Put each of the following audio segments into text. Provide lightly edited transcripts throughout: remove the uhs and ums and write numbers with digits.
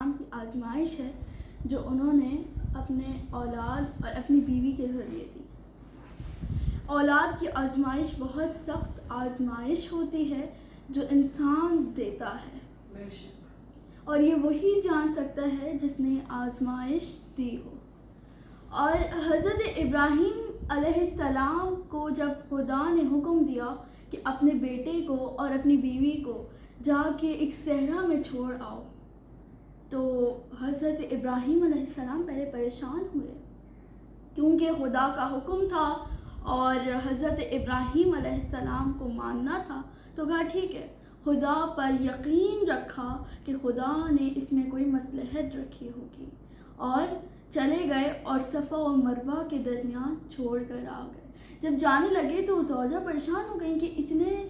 کی آزمائش ہے جو انہوں نے اپنے اولاد اور اپنی بیوی کے ذریعے دی۔ اولاد کی آزمائش بہت سخت آزمائش ہوتی ہے جو انسان دیتا ہے، اور یہ وہی جان سکتا ہے جس نے آزمائش دی ہو۔ اور حضرت ابراہیم علیہ السلام کو جب خدا نے حکم دیا کہ اپنے بیٹے کو اور اپنی بیوی کو جا کے ایک صحرا میں چھوڑ آؤ، تو حضرت ابراہیم علیہ السلام پہلے پریشان ہوئے کیونکہ خدا کا حکم تھا اور حضرت ابراہیم علیہ السلام کو ماننا تھا، تو کہا ٹھیک ہے، خدا پر یقین رکھا کہ خدا نے اس میں کوئی مصلحت رکھی ہوگی، اور چلے گئے اور صفا و مروہ کے درمیان چھوڑ کر آ گئے۔ جب جانے لگے تو زوجہ پریشان ہو گئی کہ اتنے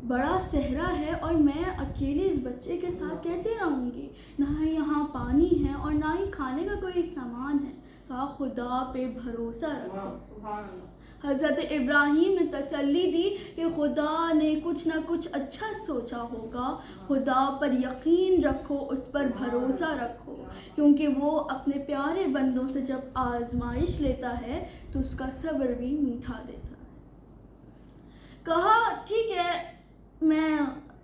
بڑا صحرا ہے اور میں اکیلے اس بچے کے ساتھ کیسے رہوں گی، نہ یہاں پانی ہے اور نہ ہی کھانے کا کوئی سامان ہے۔ کہا خدا پہ بھروسہ رکھو۔ حضرت ابراہیم نے تسلی دی کہ خدا نے کچھ نہ کچھ اچھا سوچا ہوگا، خدا پر یقین رکھو، اس پر بھروسہ رکھو، کیونکہ وہ اپنے پیارے بندوں سے جب آزمائش لیتا ہے تو اس کا صبر بھی میٹھا دیتا ہے۔ کہا ٹھیک ہے، میں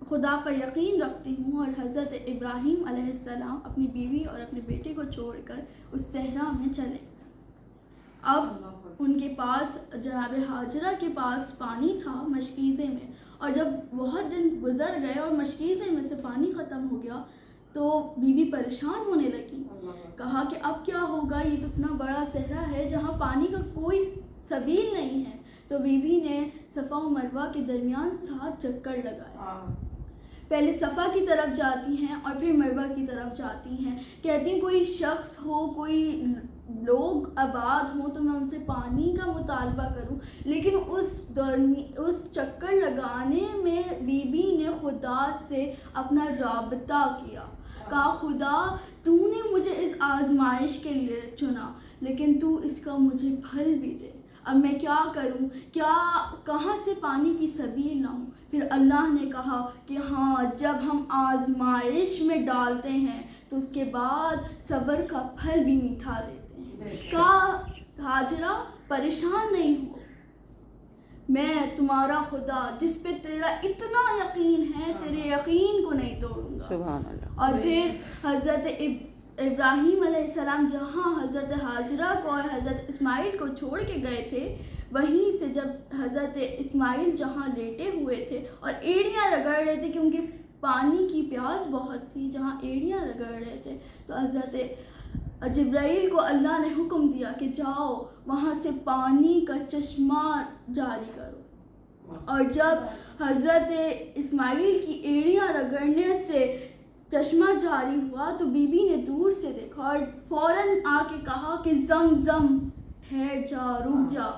خدا پر یقین رکھتی ہوں، اور حضرت ابراہیم علیہ السلام اپنی بیوی اور اپنے بیٹے کو چھوڑ کر اس صحرا میں چلے۔ اب ان کے پاس جناب ہاجرہ کے پاس پانی تھا مشکیزے میں، اور جب بہت دن گزر گئے اور مشکیزے میں سے پانی ختم ہو گیا تو بیوی پریشان ہونے لگی۔ کہا کہ اب کیا ہوگا، یہ تو اتنا بڑا صحرا ہے جہاں پانی کا کوئی سبیل نہیں ہے۔ تو بیوی نے صفا و مروہ کے درمیان 7 چکر لگائے۔ پہلے صفا کی طرف جاتی ہیں اور پھر مروہ کی طرف جاتی ہیں، کہتی ہیں کوئی شخص ہو، کوئی لوگ آباد ہوں تو میں ان سے پانی کا مطالبہ کروں، لیکن اس چکر لگانے میں بی بی نے خدا سے اپنا رابطہ کیا۔ کہا خدا تو نے مجھے اس آزمائش کے لیے چنا، لیکن تو اس کا مجھے پھل بھی دے۔ اب میں کیا کروں، کہاں سے پانی کی سبیل لاؤں؟ پھر اللہ نے کہا کہ ہاں، جب ہم آزمائش میں ڈالتے ہیں تو اس کے بعد صبر کا پھل بھی میٹھا دیتے ہیں۔ کہا ہاجرہ پریشان نہیں ہو، میں تمہارا خدا جس پہ تیرا اتنا یقین ہے، تیرے یقین کو نہیں توڑوں گا۔ سبحان اللہ۔ اور پھر حضرت ابراہیم علیہ السلام جہاں حضرت ہاجرہ کو اور حضرت اسماعیل کو چھوڑ کے گئے تھے، وہیں سے جب حضرت اسماعیل جہاں لیٹے ہوئے تھے اور ایڑیاں رگڑ رہے تھے کیونکہ پانی کی پیاس بہت تھی، جہاں ایڑیاں رگڑ رہے تھے، تو حضرت جبرائیل کو اللہ نے حکم دیا کہ جاؤ وہاں سے پانی کا چشمہ جاری کرو۔ اور جب حضرت اسماعیل کی ایڑیاں رگڑنے سے چشمہ جاری ہوا تو بی بی نے دور سے دیکھا اور فوراً آ کے کہا کہ زمزم، ٹھہر جا، رک جا،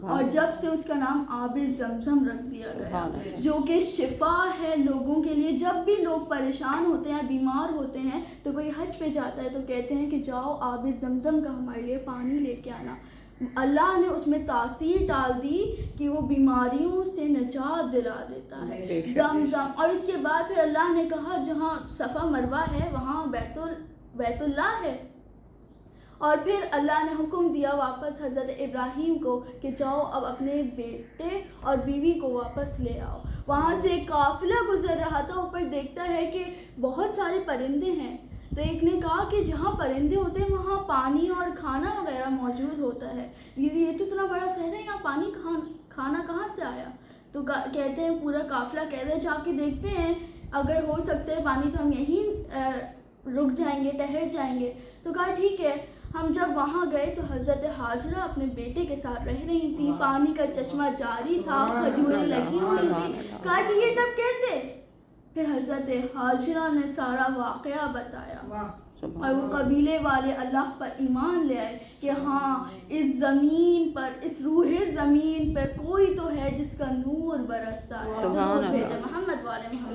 اور جب سے اس کا نام آب زمزم رکھ دیا گیا، جو کہ شفا ہے لوگوں کے لیے۔ جب بھی لوگ پریشان ہوتے ہیں، بیمار ہوتے ہیں، تو کوئی حج پہ جاتا ہے تو کہتے ہیں کہ جاؤ آب زمزم کا ہمارے لیے پانی لے کے آنا۔ اللہ نے اس میں تاثیر ڈال دی کہ وہ بیماریوں سے نجات دلا دیتا ہے زمزم۔ اور اس کے بعد پھر اللہ نے کہا جہاں صفا مروہ ہے وہاں بیت اللہ ہے، اور پھر اللہ نے حکم دیا واپس حضرت ابراہیم کو کہ جاؤ اب اپنے بیٹے اور بیوی کو واپس لے آؤ۔ وہاں سے ایک قافلہ گزر رہا تھا، اوپر دیکھتا ہے کہ بہت سارے پرندے ہیں، تو ایک نے کہا کہ جہاں پرندے ہوتے ہیں وہاں پانی اور کھانا وغیرہ موجود ہوتا ہے، یہ تو اتنا بڑا شہر ہے، یہاں پانی کھانا کہاں سے آیا؟ تو کہتے ہیں پورا قافلہ کہتے ہیں جا کے دیکھتے ہیں، اگر ہو سکتا ہے پانی تو ہم یہیں رک جائیں گے، ٹھہر جائیں گے۔ تو کہا ٹھیک ہے۔ ہم جب وہاں گئے تو حضرت ہاجرہ اپنے بیٹے کے ساتھ رہ رہی تھی، پانی کا چشمہ جاری تھا، کھجوریں لگی ہوئی تھی۔ کہا کہ یہ سب کیسے؟ پھر حضرت ہاجرہ نے سارا واقعہ بتایا، اور وہ قبیلے والے اللہ پر ایمان لے آئے کہ ہاں اس زمین پر، اس روح زمین پر کوئی تو ہے جس کا نور برستا ہے، جو نور بھیجا محمد والے محمد۔